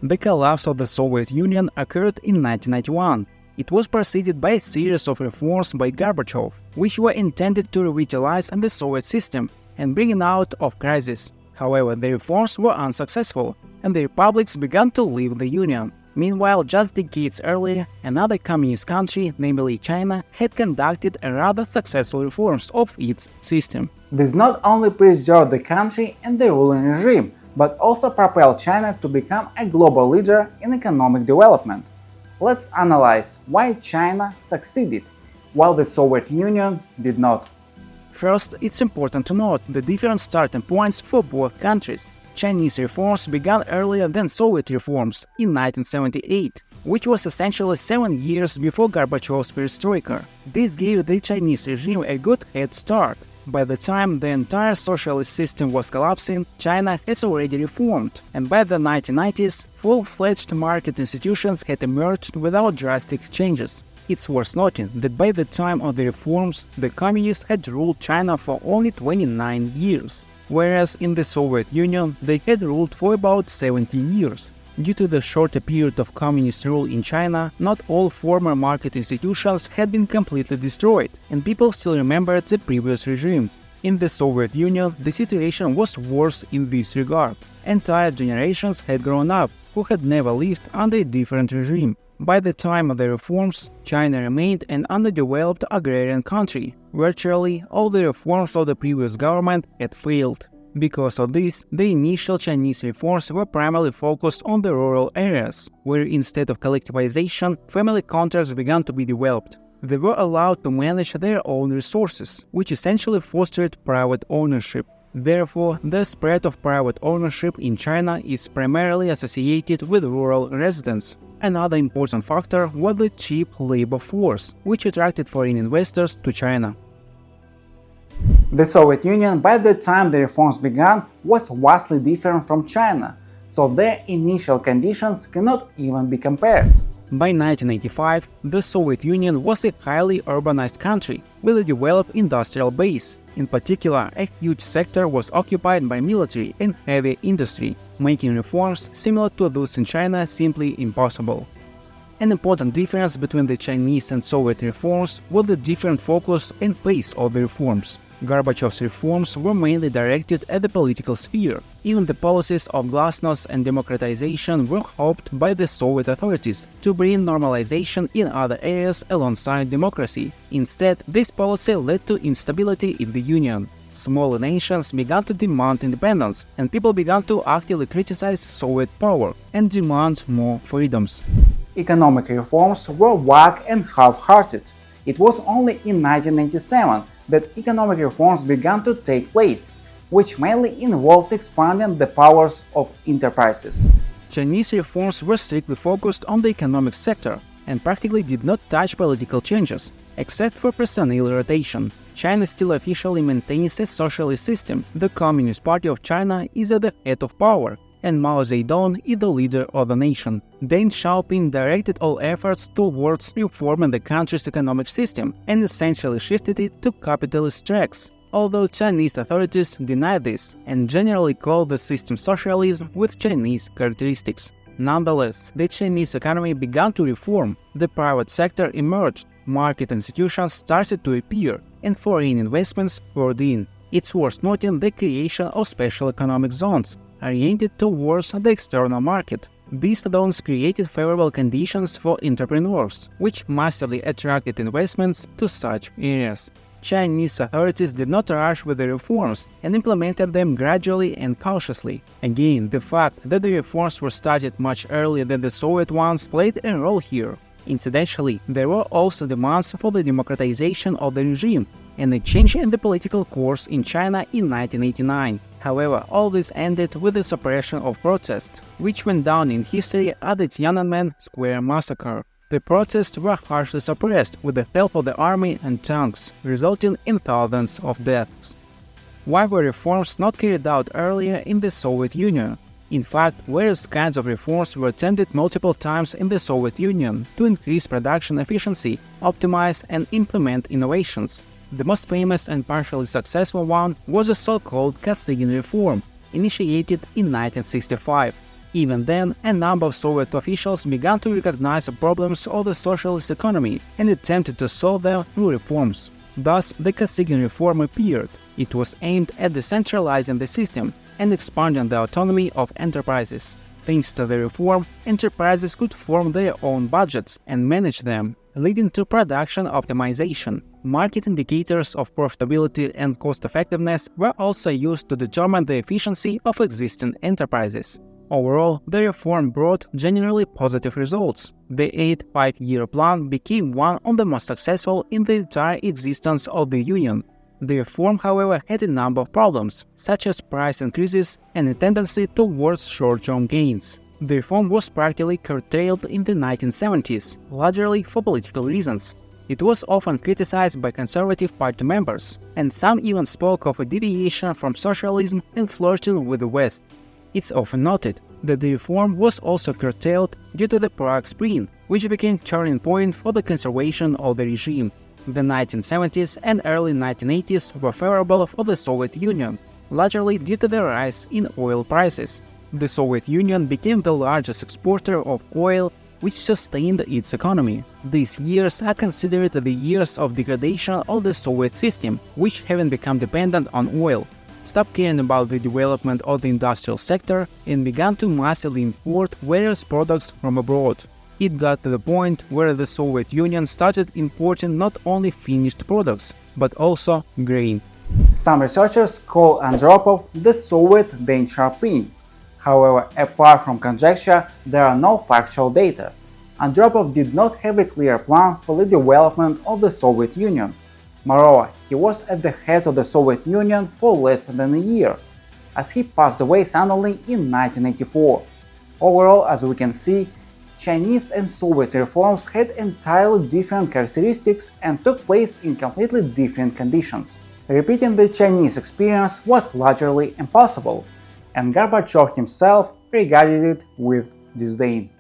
The collapse of the Soviet Union occurred in 1991. It was preceded by a series of reforms by Gorbachev, which were intended to revitalize the Soviet system and bring it out of crisis. However, the reforms were unsuccessful, and the republics began to leave the Union. Meanwhile, just decades earlier, another communist country, namely China, had conducted a rather successful reforms of its system. This not only preserved the country and the ruling regime, but also propelled China to become a global leader in economic development. Let's analyze why China succeeded, while the Soviet Union did not. First, it's important to note the different starting points for both countries. Chinese reforms began earlier than Soviet reforms in 1978, which was essentially 7 years before Gorbachev's perestroika. This gave the Chinese regime a good head start. By the time the entire socialist system was collapsing, China has already reformed, and by the 1990s, full-fledged market institutions had emerged without drastic changes. It's worth noting that by the time of the reforms, the communists had ruled China for only 29 years, whereas in the Soviet Union they had ruled for about 70 years. Due to the shorter period of communist rule in China, not all former market institutions had been completely destroyed, and people still remembered the previous regime. In the Soviet Union, the situation was worse in this regard. Entire generations had grown up who had never lived under a different regime. By the time of the reforms, China remained an underdeveloped agrarian country. Virtually all the reforms of the previous government had failed. Because of this, the initial Chinese reforms were primarily focused on the rural areas, where instead of collectivization, family contracts began to be developed. They were allowed to manage their own resources, which essentially fostered private ownership. Therefore, the spread of private ownership in China is primarily associated with rural residents. Another important factor was the cheap labor force, which attracted foreign investors to China. The Soviet Union, by the time the reforms began, was vastly different from China, so their initial conditions cannot even be compared. By 1985, the Soviet Union was a highly urbanized country with a developed industrial base. In particular, a huge sector was occupied by military and heavy industry, making reforms similar to those in China simply impossible. An important difference between the Chinese and Soviet reforms was the different focus and pace of the reforms. Gorbachev's reforms were mainly directed at the political sphere. Even the policies of glasnost and democratization were hoped by the Soviet authorities to bring normalization in other areas alongside democracy. Instead, this policy led to instability in the Union. Smaller nations began to demand independence, and people began to actively criticize Soviet power and demand more freedoms. Economic reforms were vague and half-hearted. It was only in 1997 that economic reforms began to take place, which mainly involved expanding the powers of enterprises. Chinese reforms were strictly focused on the economic sector and practically did not touch political changes, except for personnel rotation. China still officially maintains a socialist system. The Communist Party of China is at the head of power, and Mao Zedong is the leader of the nation. Deng Xiaoping directed all efforts towards reforming the country's economic system and essentially shifted it to capitalist tracks, although Chinese authorities deny this and generally call the system socialism with Chinese characteristics. Nonetheless, the Chinese economy began to reform, the private sector emerged, market institutions started to appear, and foreign investments poured in. It's worth noting the creation of special economic zones, oriented towards the external market. These zones created favorable conditions for entrepreneurs, which massively attracted investments to such areas. Chinese authorities did not rush with the reforms and implemented them gradually and cautiously. Again, the fact that the reforms were started much earlier than the Soviet ones played a role here. Incidentally, there were also demands for the democratization of the regime and a change in the political course in China in 1989. However, all this ended with the suppression of protest, which went down in history as the Tiananmen Square massacre. The protests were harshly suppressed with the help of the army and tanks, resulting in thousands of deaths. Why were reforms not carried out earlier in the Soviet Union? In fact, various kinds of reforms were attempted multiple times in the Soviet Union to increase production efficiency, optimize and implement innovations. The most famous and partially successful one was the so-called Kosygin reform, initiated in 1965. Even then, a number of Soviet officials began to recognize the problems of the socialist economy and attempted to solve them through reforms. Thus, the Kosygin reform appeared. It was aimed at decentralizing the system and expanding the autonomy of enterprises. Thanks to the reform, enterprises could form their own budgets and manage them, leading to production optimization. Market indicators of profitability and cost-effectiveness were also used to determine the efficiency of existing enterprises. Overall, the reform brought generally positive results. The 8-5-year plan became one of the most successful in the entire existence of the Union. The reform, however, had a number of problems, such as price increases and a tendency towards short-term gains. The reform was practically curtailed in the 1970s, largely for political reasons. It was often criticized by Conservative Party members, and some even spoke of a deviation from socialism and flirting with the West. It's often noted that the reform was also curtailed due to the Prague Spring, which became a turning point for the conservation of the regime. The 1970s and early 1980s were favorable for the Soviet Union, largely due to the rise in oil prices. The Soviet Union became the largest exporter of oil, which sustained its economy. These years are considered the years of degradation of the Soviet system, which having become dependent on oil, stopped caring about the development of the industrial sector and began to massively import various products from abroad. It got to the point where the Soviet Union started importing not only finished products, but also grain. Some researchers call Andropov the Soviet Deng Xiaoping. However, apart from conjecture, there are no factual data. Andropov did not have a clear plan for the development of the Soviet Union. Moreover, he was at the head of the Soviet Union for less than a year, as he passed away suddenly in 1984. Overall, as we can see, Chinese and Soviet reforms had entirely different characteristics and took place in completely different conditions. Repeating the Chinese experience was largely impossible, and Gorbachev himself regarded it with disdain.